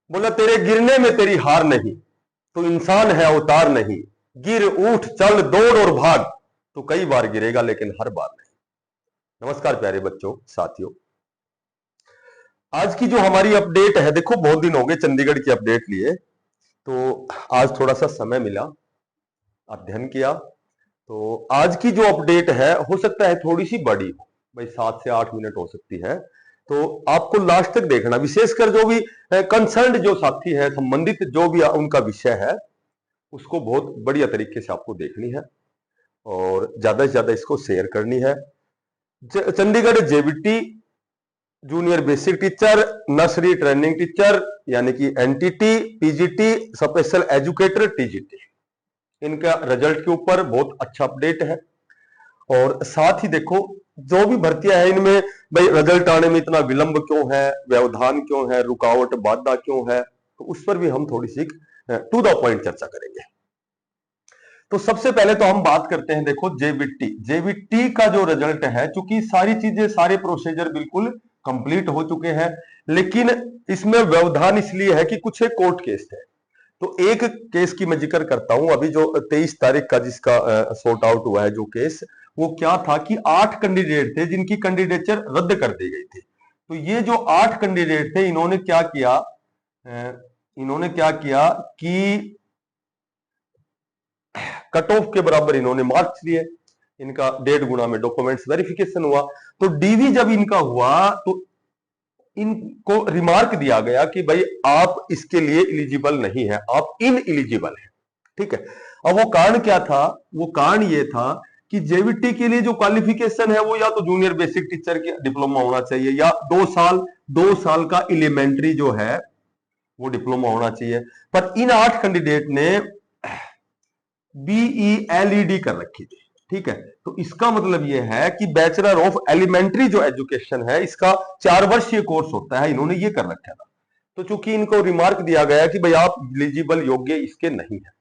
बोला तेरे गिरने में तेरी हार नहीं, तो इंसान है अवतार नहीं। गिर उठ चल दौड़ और भाग, तो कई बार गिरेगा लेकिन हर बार नहीं। नमस्कार प्यारे बच्चों, साथियों। आज की जो हमारी अपडेट है, देखो बहुत दिन हो गए चंडीगढ़ की अपडेट लिए, तो आज थोड़ा सा समय मिला, अध्ययन किया। तो आज की जो अपडेट है हो सकता है थोड़ी सी बड़ी हो, भाई 7 से 8 मिनट हो सकती है। तो आपको लास्ट तक देखना, विशेषकर जो भी कंसर्न जो साथी है, संबंधित जो भी उनका विषय है, उसको बहुत बढ़िया तरीके से आपको देखनी है और ज्यादा से ज्यादा इसको शेयर करनी है। Chandigarh JBT junior basic teacher, nursery training teacher यानी कि NTT, PGT, special educator TGT, इनका रिजल्ट के ऊपर बहुत अच्छा अपडेट है। और साथ ही देखो जो भी भर्तियां है इनमें भाई रिजल्ट आने में इतना विलंब क्यों है, व्यवधान क्यों है, रुकावट बाधा क्यों है, तो उस पर भी हम थोड़ी सी टू द पॉइंट चर्चा करेंगे। तो सबसे पहले तो हम बात करते हैं, देखो जेबीटी का जो रिजल्ट है, चूंकि सारी चीजें सारे प्रोसीजर बिल्कुल कंप्लीट हो चुके हैं, लेकिन इसमें व्यवधान इसलिए है कि कुछ एक कोर्ट केस है। तो एक केस की मैं जिक्र करता हूं, अभी जो 23 तारीख का जिसका सॉर्ट आउट हुआ है जो केस, वो क्या था कि 8 कैंडिडेट थे जिनकी कैंडिडेचर रद्द कर दी गई थी। तो ये जो 8 कैंडिडेट थे, इन्होंने क्या किया, कि कट ऑफ के बराबर इन्होंने मार्क्स लिए, इनका 1.5 गुना में डॉक्यूमेंट्स वेरिफिकेशन हुआ। तो डीवी जब इनका हुआ तो इनको रिमार्क दिया गया कि भाई आप इसके लिए एलिजिबल नहीं है, आप इन एलिजिबल है। ठीक है। अब वो कारण क्या था, वो कारण ये था कि जेवीटी के लिए जो क्वालिफिकेशन है वो या तो जूनियर बेसिक टीचर के डिप्लोमा होना चाहिए, या 2 साल का एलिमेंट्री जो है वो डिप्लोमा होना चाहिए। पर इन 8 कैंडिडेट ने BELED कर रखी थी। ठीक है। तो इसका मतलब यह है कि बैचलर ऑफ एलिमेंट्री जो एजुकेशन है, इसका 4 वर्षीय कोर्स होता है, इन्होंने ये कर रखा था। तो चूंकि इनको रिमार्क दिया गया कि भाई आप एलिजिबल योग्य इसके नहीं है।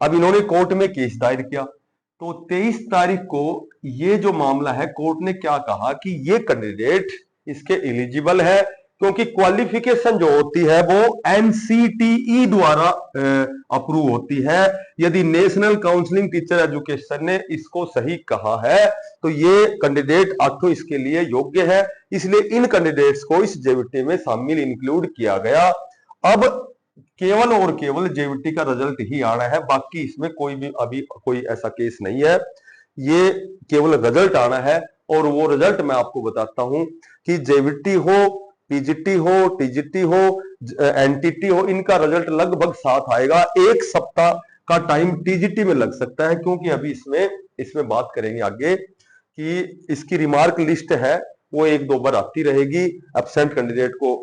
अब इन्होंने कोर्ट में केस दायर किया। तो 23 तारीख को ये जो मामला है, कोर्ट ने क्या कहा कि ये कैंडिडेट इसके एलिजिबल है, क्योंकि क्वालिफिकेशन जो होती है वो एनसीटीई द्वारा अप्रूव होती है। यदि नेशनल काउंसलिंग टीचर एजुकेशन ने इसको सही कहा है तो ये कैंडिडेट आठों इसके लिए योग्य है, इसलिए इन कैंडिडेट्स को इस जेवीटी में शामिल इंक्लूड किया गया। अब केवल और केवल जेवीटी का रिजल्ट ही आना है, बाकी इसमें कोई भी अभी कोई ऐसा केस नहीं है, ये केवल रिजल्ट आना है। और वो रिजल्ट मैं आपको बताता हूं कि जेवीटी हो, पीजीटी हो, टीजीटी हो, एनटीटी हो, इनका रिजल्ट लगभग साथ आएगा। 1 सप्ताह का टाइम टीजीटी में लग सकता है, क्योंकि अभी इसमें बात करेंगे आगे कि इसकी रिमार्क लिस्ट है वो 1-2 बार आती रहेगी, एब्सेंट कैंडिडेट को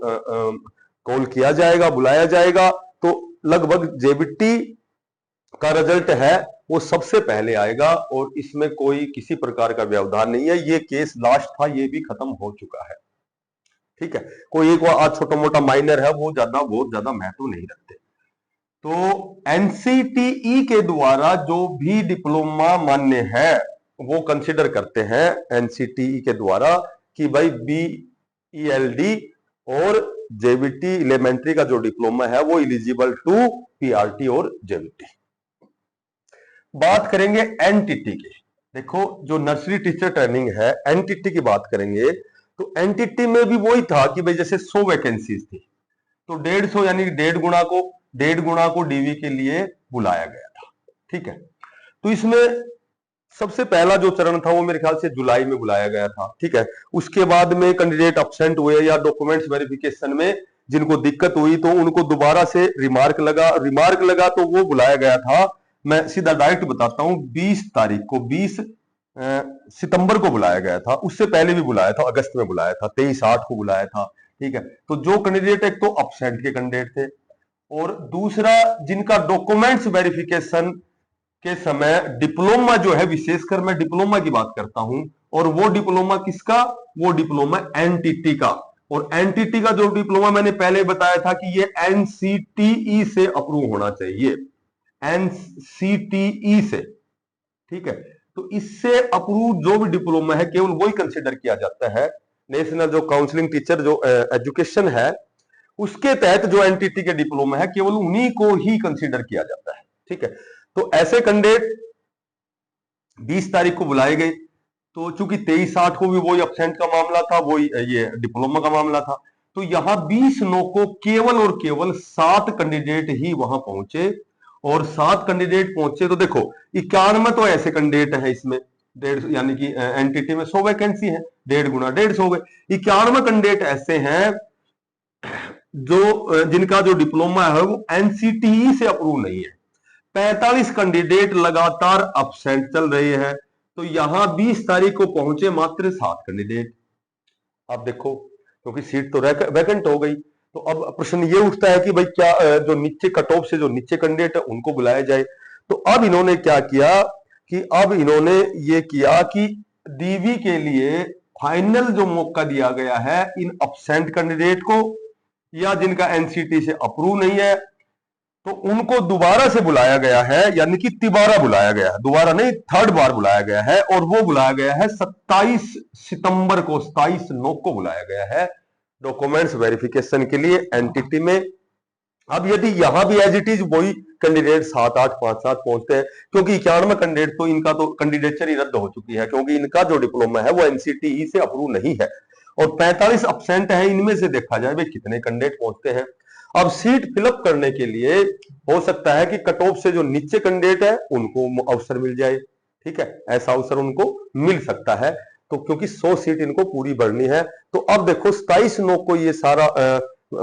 कॉल किया जाएगा, बुलाया जाएगा। तो लगभग जेबीटी का रिजल्ट है वो सबसे पहले आएगा और इसमें कोई किसी प्रकार का व्यवधान नहीं है। ये केस लास्ट था, ये भी खत्म हो चुका है। ठीक है। कोई एक आज छोटा मोटा माइनर है, वो बहुत ज्यादा महत्व नहीं रखते। तो एनसीटीई के द्वारा जो भी डिप्लोमा मान्य है वो कंसिडर करते हैं एनसीटीई के द्वारा कि भाई BELD और जेबीटी एलिमेंट्री का जो डिप्लोमा है वो एलिजिबल टू पीआरटी और जेबीटी। बात करेंगे एनटीटी की। देखो जो नर्सरी टीचर ट्रेनिंग है, एनटीटी की बात करेंगे तो एनटीटी में भी वही था कि भाई जैसे 100 वैकेंसीज थी, तो 150 यानी 1.5 गुना को डीवी के लिए बुलाया गया था। ठीक है। तो इसमें सबसे पहला जो चरण था वो मेरे ख्याल से जुलाई में बुलाया गया था। ठीक है। उसके बाद में कैंडिडेट अब्सेंट हुए या डॉक्यूमेंट्स वेरिफिकेशन में जिनको दिक्कत हुई तो उनको दोबारा से रिमार्क लगा तो वो बुलाया गया था। मैं सीधा डायरेक्ट बताता हूं, 20 तारीख को 20 सितंबर को बुलाया गया था। उससे पहले भी बुलाया था, अगस्त में बुलाया था, 23/8 को बुलाया था। ठीक है। तो जो कैंडिडेट एक तो अब्सेंट के कैंडिडेट थे और दूसरा जिनका डॉक्यूमेंट्स वेरिफिकेशन के समय डिप्लोमा जो है, विशेषकर मैं डिप्लोमा की बात करता हूं, और वो डिप्लोमा किसका, वो डिप्लोमा एनटीटी का। और एनटीटी का जो डिप्लोमा मैंने पहले बताया था कि ये एनसीटीई से अप्रूव होना चाहिए, एनसीटीई से। ठीक है। तो इससे अप्रूव जो भी डिप्लोमा है केवल वही कंसिडर किया जाता है नेशनल जो काउंसलिंग टीचर जो एजुकेशन है उसके तहत जो एनटीटी के डिप्लोमा है केवल उन्हीं को ही कंसीडर किया जाता है। ठीक है, तो ऐसे कैंडिडेट 20 तारीख को बुलाए गए, तो चूंकि 23/8 को भी वही एब्सेंट का मामला था, वही ये डिप्लोमा का मामला था, तो यहां 20/9 को केवल और केवल 7 कैंडिडेट ही वहां पहुंचे। और 7 कैंडिडेट पहुंचे तो देखो 91 तो ऐसे कैंडिडेट है इसमें, 150 यानी कि एनटीटी में 100 वैकेंसी है, 1.5 गुना 150 हो गए। 91 कैंडिडेट ऐसे हैं जो जिनका जो डिप्लोमा है वो एनसीटीई से अप्रूव नहीं है। 45 कैंडिडेट लगातार अब्सेंट चल रहे हैं, तो यहां 20 तारीख को पहुंचे मात्र 7 कैंडिडेट। अब देखो क्योंकि सीट तो वैकेंट हो गई, तो अब प्रश्न ये उठता है कि भाई क्या जो नीचे कट ऑफ से जो नीचे कैंडिडेट है उनको बुलाया जाए। तो अब इन्होंने क्या किया कि अब इन्होंने ये किया कि डीवी के लिए फाइनल जो मौका दिया गया है इन अब्सेंट कैंडिडेट को या जिनका एनसीटी से अप्रूव नहीं है, तो उनको दोबारा से बुलाया गया है, यानी कि तिबारा बुलाया गया है, दोबारा नहीं थर्ड बार बुलाया गया है। और वो बुलाया गया है 27 सितंबर को, 27/9 को बुलाया गया है डॉक्यूमेंट्स वेरिफिकेशन के लिए एनटीटी में। अब यदि यहां भी एज इट इज वही कैंडिडेट 7, 8, 5, 7 पहुंचते हैं, क्योंकि 91 कैंडिडेट तो इनका तो कैंडिडेचर ही रद्द हो चुकी है, क्योंकि इनका जो डिप्लोमा है वो एनसीटीई से अप्रूव नहीं है। और 45 अब्सेंट है, इनमें से देखा जाए भाई कितने कैंडिडेट पहुंचते हैं। अब सीट फिलअप करने के लिए हो सकता है कि कट ऑफ से जो नीचे कैंडिडेट है उनको अवसर मिल जाए। ठीक है, ऐसा अवसर उनको मिल सकता है, तो क्योंकि 100 सीट इनको पूरी भरनी है। तो अब देखो 27/9 को ये सारा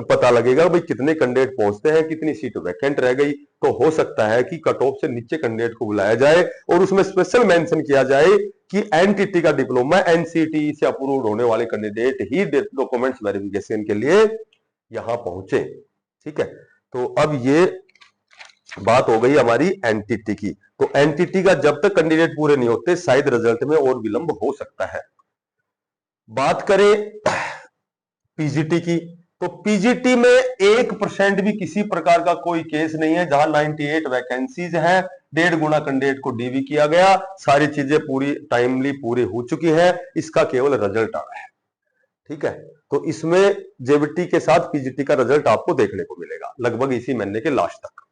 पता लगेगा भाई कितने कैंडिडेट पहुंचते हैं, कितनी सीट वैकेंट रह गई। तो हो सकता है कि कट ऑफ से नीचे कैंडिडेट को बुलाया जाए और उसमें स्पेशल मेंशन किया जाए कि एनटीटी का डिप्लोमा एनसीटी से अप्रूव्ड होने वाले कैंडिडेट ही डॉक्यूमेंट्स वेरिफिकेशन के लिए यहां पहुंचे। ठीक है, तो अब ये बात हो गई हमारी एनटीटी की। तो एनटीटी का जब तक कैंडिडेट पूरे नहीं होते शायद रिजल्ट में और विलंब हो सकता है। बात करें पीजीटी की, तो पीजीटी में 1% भी किसी प्रकार का कोई केस नहीं है, जहां 98 वैकेंसीज हैं, 1.5 गुना कैंडिडेट को डीवी किया गया, सारी चीजें पूरी टाइमली पूरी हो चुकी है, इसका केवल रिजल्ट आ रहा है। ठीक है, तो इसमें जेबीटी के साथ पीजीटी का रिजल्ट आपको देखने को मिलेगा लगभग इसी महीने के लास्ट तक।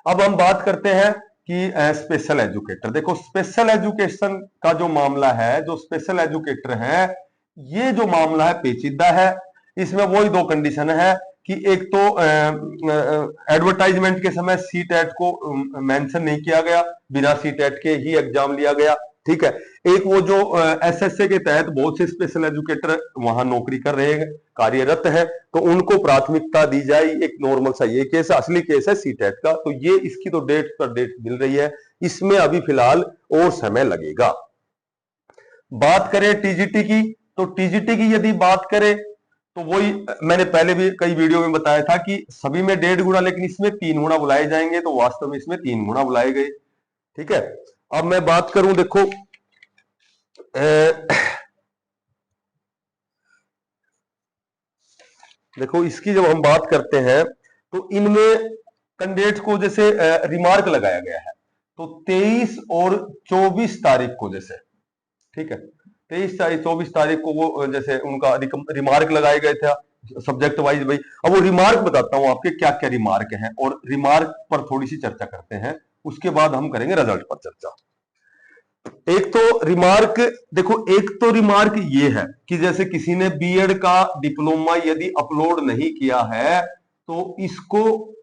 अब हम बात करते हैं कि स्पेशल एजुकेटर। देखो स्पेशल एजुकेशन का जो मामला है, जो स्पेशल एजुकेटर है, ये जो मामला है पेचीदा है। इसमें वही 2 कंडीशन है कि एक तो एडवर्टाइजमेंट के समय सीटेट को मेंशन नहीं किया गया, बिना सीटेट के ही एग्जाम लिया गया। ठीक है, एक वो जो एसएसए के तहत बहुत से स्पेशल एजुकेटर वहां नौकरी कर रहे हैं, कार्यरत है, तो उनको प्राथमिकता दी जाए। एक नॉर्मल सा ये केस है, असली केस है सीटेट का, तो ये इसकी तो डेट पर डेट मिल रही है, इसमें अभी फिलहाल और समय लगेगा। बात करें टीजीटी की, तो टीजीटी की यदि बात करें तो वही मैंने पहले भी कई वीडियो में बताया था कि सभी में 1.5 गुना, लेकिन इसमें 3 गुना बुलाए जाएंगे, तो वास्तव में इसमें 3 गुना बुलाए गए। ठीक है, अब मैं बात करूं, देखो देखो इसकी जब हम बात करते हैं तो इनमें कैंडिडेट को जैसे रिमार्क लगाया गया है, तो 23 और 24 तारीख को जैसे, ठीक है, 23 तारीख 24 तारीख को वो जैसे उनका रिमार्क लगाए गए थे सब्जेक्ट वाइज। भाई अब वो रिमार्क बताता हूं आपके क्या क्या रिमार्क हैं, और रिमार्क पर थोड़ी सी चर्चा करते हैं, उसके बाद हम करेंगे रिजल्ट पर चर्चा। एक तो रिमार्क, देखो एक तो रिमार्क ये है कि जैसे किसी ने बीएड का डिप्लोमा यदि अपलोड नहीं किया है तो इसको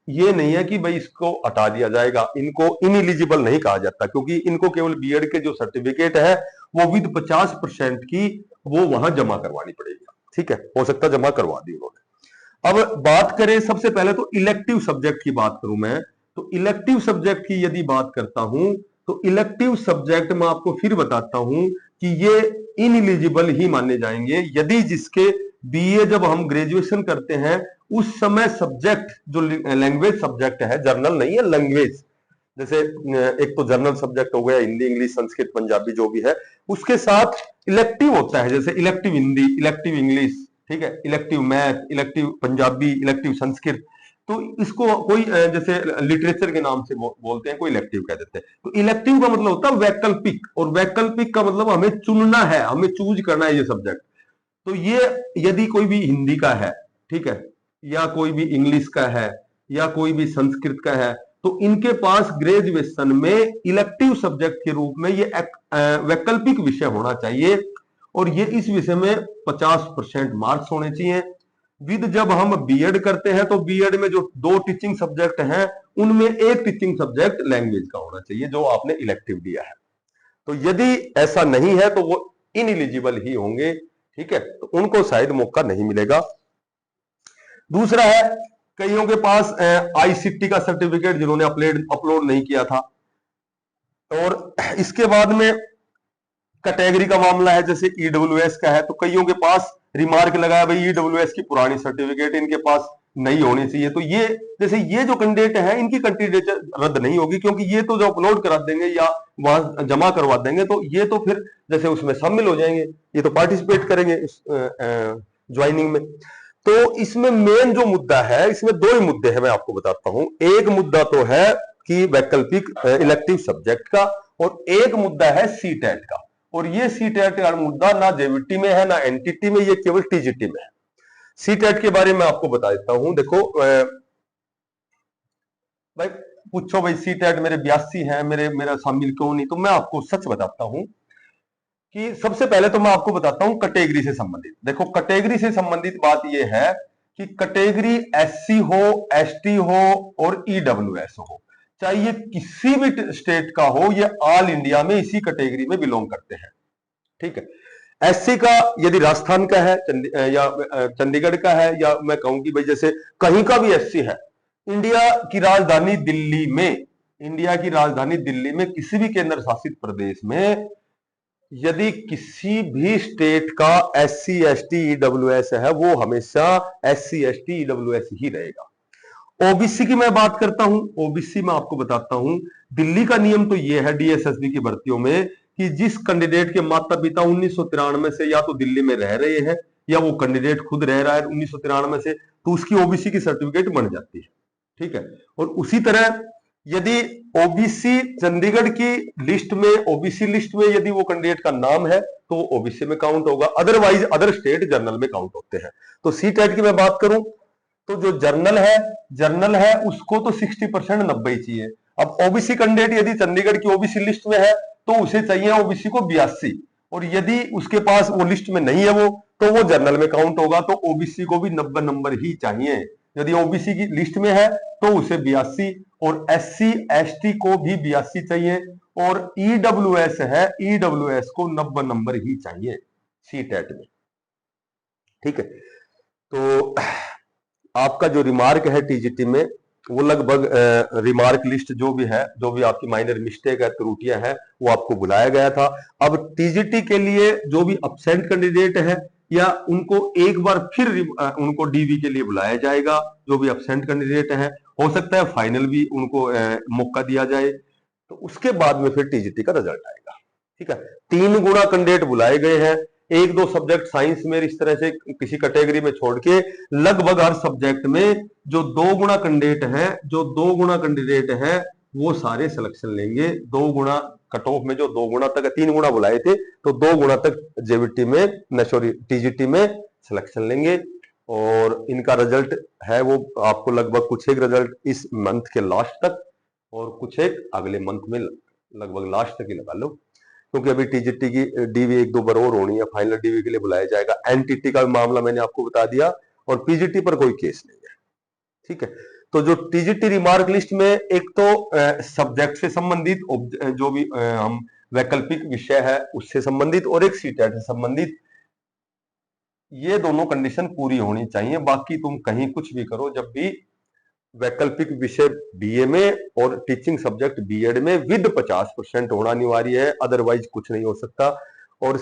ये नहीं है कि भाई इसको हटा दिया जाएगा, इनको इनएलिजिबल नहीं कहा जाता, क्योंकि इनको केवल बीएड के जो सर्टिफिकेट है वो विद 50% की वो वहां जमा करवानी पड़ेगी। ठीक है, हो सकता है जमा करवा दी उन्होंने। अब बात करें सबसे पहले तो इलेक्टिव सब्जेक्ट की बात करूं मैं, तो इलेक्टिव सब्जेक्ट की यदि बात करता हूं तो इलेक्टिव सब्जेक्ट मैं आपको फिर बताता हूं कि ये इनएलिजिबल ही माने जाएंगे यदि जिसके बीए जब हम ग्रेजुएशन करते हैं उस समय सब्जेक्ट जो लैंग्वेज सब्जेक्ट है, जर्नल नहीं है लैंग्वेज, जैसे एक तो जर्नल सब्जेक्ट हो गया हिंदी, इंग्लिश, संस्कृत, पंजाबी जो भी है, उसके साथ इलेक्टिव होता है, जैसे इलेक्टिव हिंदी, इलेक्टिव इंग्लिश, ठीक है, elective math, elective Punjabi, elective Sanskrit, तो इसको कोई जैसे लिटरेचर के नाम से बोलते हैं, कोई इलेक्टिव कह देते हैं। तो इलेक्टिव का मतलब होता है वैकल्पिक, और वैकल्पिक का मतलब हमें चुनना है, हमें चूज करना है ये सब्जेक्ट। तो ये यदि कोई भी हिंदी का है, ठीक है, या कोई भी इंग्लिश का है, या कोई भी संस्कृत का है, तो इनके पास ग्रेजुएशन में इलेक्टिव सब्जेक्ट के रूप में ये वैकल्पिक विषय होना चाहिए, और ये इस विषय में 50% मार्क्स होने चाहिए। विद जब हम बीएड करते हैं तो बीएड में जो 2 टीचिंग सब्जेक्ट हैं उनमें एक टीचिंग सब्जेक्ट लैंग्वेज का होना चाहिए जो आपने इलेक्टिव दिया है। तो यदि ऐसा नहीं है तो वो इनएलिजिबल ही होंगे, ठीक है, तो उनको शायद मौका नहीं मिलेगा। दूसरा है, कईयों के पास आईसीटी का सर्टिफिकेट जिन्होंने अपलोड नहीं किया था, और इसके बाद में कैटेगरी का मामला है, जैसे ईडब्ल्यूएस का है, तो कईयों के पास रिमार्क लगाया भाई ईडब्ल्यूएस की पुरानी सर्टिफिकेट इनके पास नहीं होनी चाहिए। तो ये जैसे ये जो कैंडिडेट है इनकी कैंडिडेचर रद्द नहीं होगी, क्योंकि ये तो जो अपलोड करा देंगे या वहां जमा करवा देंगे तो ये तो फिर जैसे उसमें शामिल हो जाएंगे, ये तो पार्टिसिपेट करेंगे इस ज्वाइनिंग में। तो इसमें मेन जो मुद्दा है, इसमें 2 ही मुद्दे हैं, मैं आपको बताता हूं। एक मुद्दा तो है कि वैकल्पिक इलेक्टिव सब्जेक्ट का, और एक मुद्दा है सीटेट का। और ये सीटेट का मुद्दा ना जेवीटी में है ना एनटीटी में, ये केवल टीजीटी में है। सीटेट के बारे में आपको बता देता हूं। देखो भाई पूछो भाई सीटेट मेरे 82 है, मेरा शामिल क्यों नहीं, तो मैं आपको सच बताता हूं कि सबसे पहले तो मैं आपको बताता हूं कैटेगरी से संबंधित। देखो कैटेगरी से संबंधित बात यह है कि कैटेगरी एससी हो, एसटी हो और ईडब्ल्यूएस हो, चाहे ये किसी भी स्टेट का हो, ये ऑल इंडिया में इसी कैटेगरी में बिलोंग करते हैं, ठीक है। एससी का यदि राजस्थान का है या चंडीगढ़ का है, या मैं कहूं कि भाई जैसे कहीं का भी एससी है, इंडिया की राजधानी दिल्ली में, इंडिया की राजधानी दिल्ली में किसी भी केंद्र शासित प्रदेश में यदि किसी भी स्टेट का एससी एसटी ईडब्ल्यूएस है, वो हमेशा एससी एसटी ईडब्ल्यूएस ही रहेगा। ओबीसी की मैं बात करता हूं, ओबीसी में आपको बताता हूं, दिल्ली का नियम तो यह है डीएसएसबी की भर्तियों में कि जिस कैंडिडेट के माता पिता 1993 से या तो दिल्ली में रह रहे हैं या वो कैंडिडेट खुद रह रहा है 1993 से, तो उसकी ओबीसी की सर्टिफिकेट बन जाती है, ठीक है। और उसी तरह यदि ओबीसी चंडीगढ़ की लिस्ट में, ओबीसी लिस्ट में यदि वो कैंडिडेट का नाम है तो वो ओबीसी में काउंट होगा, अदरवाइज अदर स्टेट जर्नल में काउंट होते हैं। तो सीटेट की मैं बात करूं तो जो जर्नल है उसको तो 60% 90 ही चाहिए। अब ओबीसी कैंडिडेट यदि चंडीगढ़ की ओबीसी लिस्ट में है तो उसे चाहिए ओबीसी को 82, और यदि उसके पास वो लिस्ट में नहीं है वो, तो वो जर्नल में काउंट होगा, तो ओबीसी को भी 90 नंबर ही चाहिए। यदि ओबीसी की लिस्ट में है तो उसे 82, और एससी एसटी को भी 82 चाहिए, और ईडब्ल्यूएस है, ईडब्ल्यूएस को 90 नंबर ही चाहिए सीटेट में, ठीक है। तो आपका जो रिमार्क है टीजीटी में, वो लगभग रिमार्क लिस्ट जो भी है, जो भी आपकी माइनर मिस्टेक है, त्रुटियां हैं, वो आपको बुलाया गया था। अब टीजीटी के लिए जो भी अब्सेंट कैंडिडेट है, या उनको एक बार फिर उनको डीवी के लिए बुलाया जाएगा, जो भी अब्सेंट कैंडिडेट है, हो सकता है फाइनल भी उनको मौका दिया जाए, तो उसके बाद में फिर टीजीटी का रिजल्ट आएगा, ठीक है। 3 गुना कैंडिडेट बुलाए गए हैं, 1-2 सब्जेक्ट साइंस में इस तरह से किसी कैटेगरी में छोड़ के लगभग हर सब्जेक्ट में जो 2 गुना कैंडिडेट है वो सारे सिलेक्शन लेंगे। 2 गुना कट ऑफ में जो 2 गुना तक, 3 गुना बुलाए थे तो 2 गुना तक जेवीटी में, सॉरी टीजीटी में सिलेक्शन लेंगे, और इनका रिजल्ट है वो आपको लगभग कुछ एक रिजल्ट इस मंथ के लास्ट तक और कुछ एक अगले मंथ में लगभग लास्ट तक ही लगा लो, क्योंकि अभी टीजीटी की डीवी 1-2 बार और होनी है, फाइनल डीवी के लिए बुलाया जाएगा। एनटीटी का मामला मैंने आपको बता दिया, और पीजीटी पर कोई केस नहीं है, ठीक है। तो जो टीजीटी रिमार्क लिस्ट में एक तो सब्जेक्ट से संबंधित जो भी हम वैकल्पिक विषय है उससे संबंधित, और एक सीटेट से संबंधित, ये दोनों कंडीशन पूरी होनी चाहिए। बाकी तुम कहीं कुछ भी करो, जब भी वैकल्पिक विषय बीए में और टीचिंग सब्जेक्ट बीएड में विद 50% होना अनिवार्य है, अदरवाइज कुछ नहीं हो सकता। और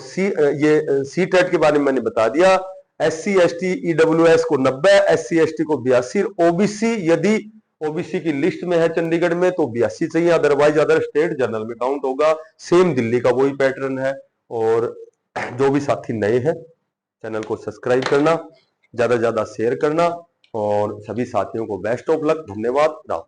ये सीटेट के बारे में मैंने बता दिया, एससी एसटी ईडब्ल्यूएस को 90, एससी एसटी को 82, ओबीसी यदि ओबीसी की लिस्ट में है चंडीगढ़ में तो 82 चाहिए, अदरवाइज अदर स्टेट जर्नल में काउंट होगा। सेम दिल्ली का वही पैटर्न है। और जो भी साथी नए हैं, चैनल को सब्सक्राइब करना, ज्यादा से ज्यादा शेयर करना, और सभी साथियों को बेस्ट ऑफ लक। धन्यवाद। राम।